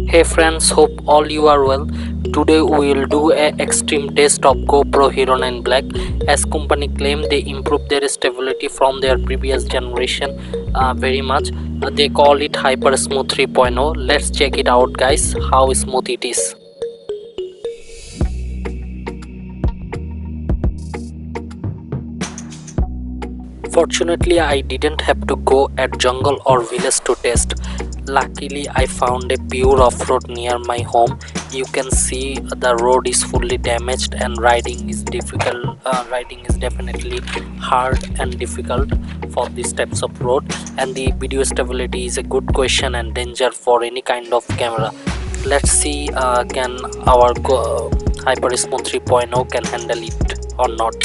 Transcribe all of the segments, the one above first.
Hey friends, hope all you are well. Today we will do a extreme test of GoPro Hero9 Black. As company claim they improved their stability from their previous generation very much. They call it HyperSmooth 3.0. Let's check it out guys, how smooth it is. Fortunately, I didn't have to go at jungle or village to test. Luckily, I found a pure off-road near my home. You can see the road is fully damaged and riding is difficult. Riding is definitely hard and difficult for these types of road. And the video stability is a good question and danger for any kind of camera. Let's see can our HyperSmooth 3.0 can handle it or not.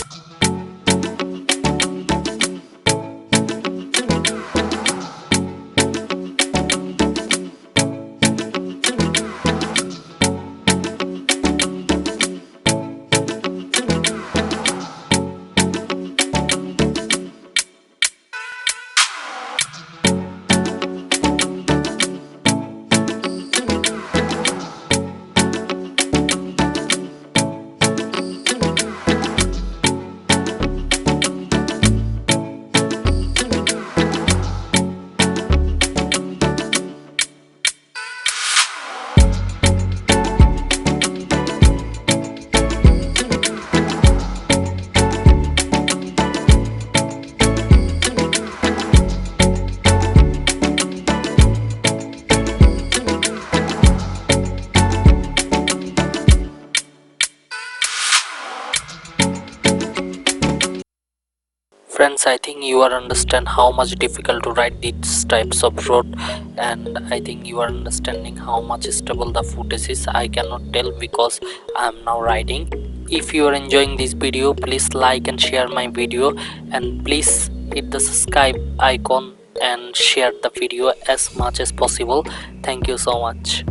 Friends, I think you are understand how much difficult to ride these types of road, and I think you are understanding how much stable the footage is. I cannot tell because I am now riding. If you are enjoying this video, please like and share my video, and please hit the subscribe icon and share the video as much as possible. Thank you so much.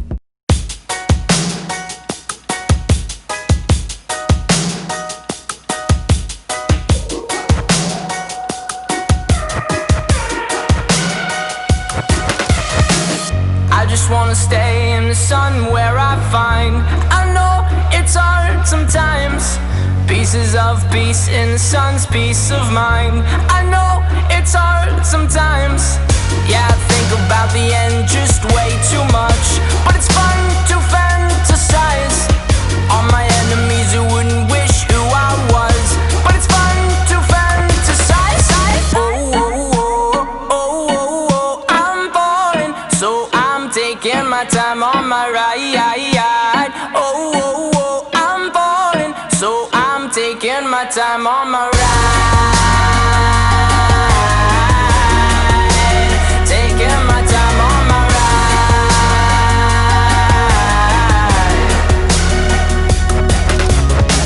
Just wanna stay in the sun where I find I know it's hard sometimes. Pieces of peace in the sun's peace of mind. I know it's hard sometimes. Yeah, I think about the end just way too much, but it's fun to fantasize on my enemies who wouldn't wish who I was. But it's fun to fantasize. Oh, oh, oh, oh, oh, oh, I'm falling, so taking my time on my ride. Oh, oh, oh, I'm falling, so I'm taking my time on my ride. Taking my time on my ride.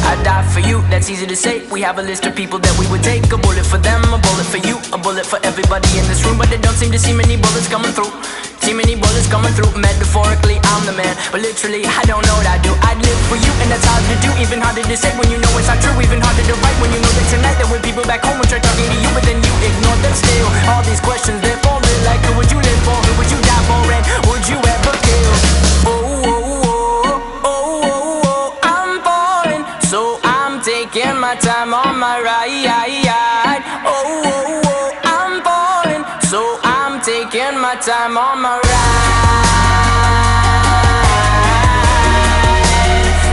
I die for you, that's easy to say. We have a list of people that we would take. A bullet for them, a bullet for you, a bullet for everybody in this room. But they don't seem to see many bullets coming through. Too many bullets coming through. Metaphorically, I'm the man, but literally, I don't know what I do. I'd live for you, and that's hard to do. Even harder to say when you know it's not true. Even harder to write when you know that tonight there were people back home who tried talking to you, but then you ignored them still. All these questions, they're falling like, who would you live for? Who would you die for? And would you ever kill? Oh, oh, oh, oh, oh, oh, I'm falling, so I'm taking my time on my ride. Oh, oh, oh, I'm falling, so I'm taking my time on my ride.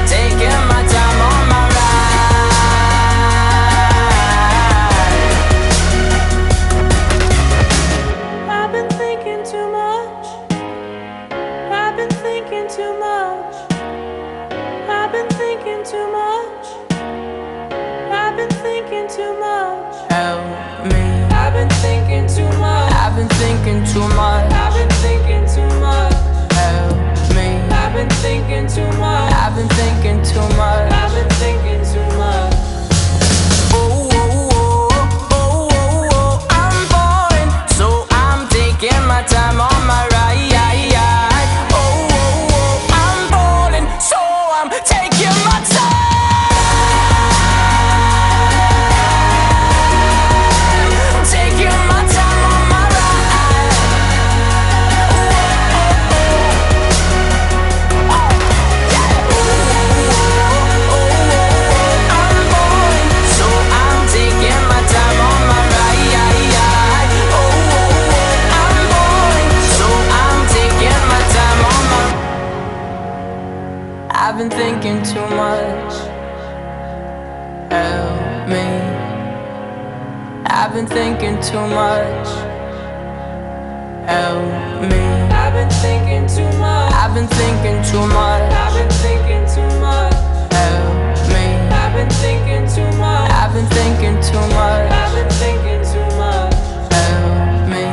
Taking my time on my ride. I've been thinking too much. I've been thinking too much. I've been thinking too much. I've been thinking too much. Help me. I've been thinking too much. I've been thinking too much. I've been thinking too much. Help me. I've been thinking too much. I've been thinking too much. I've been thinking too much. Oh, oh, oh, oh, oh, oh, I'm falling, so I'm taking my time on my ride. Oh, oh, oh, I'm falling, so I'm taking my time. Taking my time on my ride. I've been thinking too much. Help me. I've been thinking too much. Help me. I've been thinking too much. I've been thinking too much. I've been thinking too much. Help me. I've been thinking too much. I've been thinking too much. I've been thinking too much. Help me.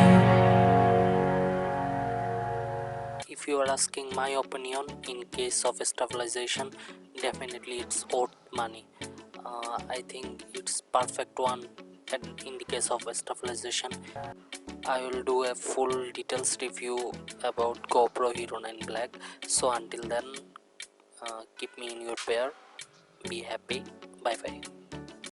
If you are asking my opinion in case of stabilization, definitely it's worth money. I think it's perfect one. And in the case of stabilization, I will do a full details review about GoPro Hero 9 Black. So until then, keep me in your pair. Be happy. Bye bye.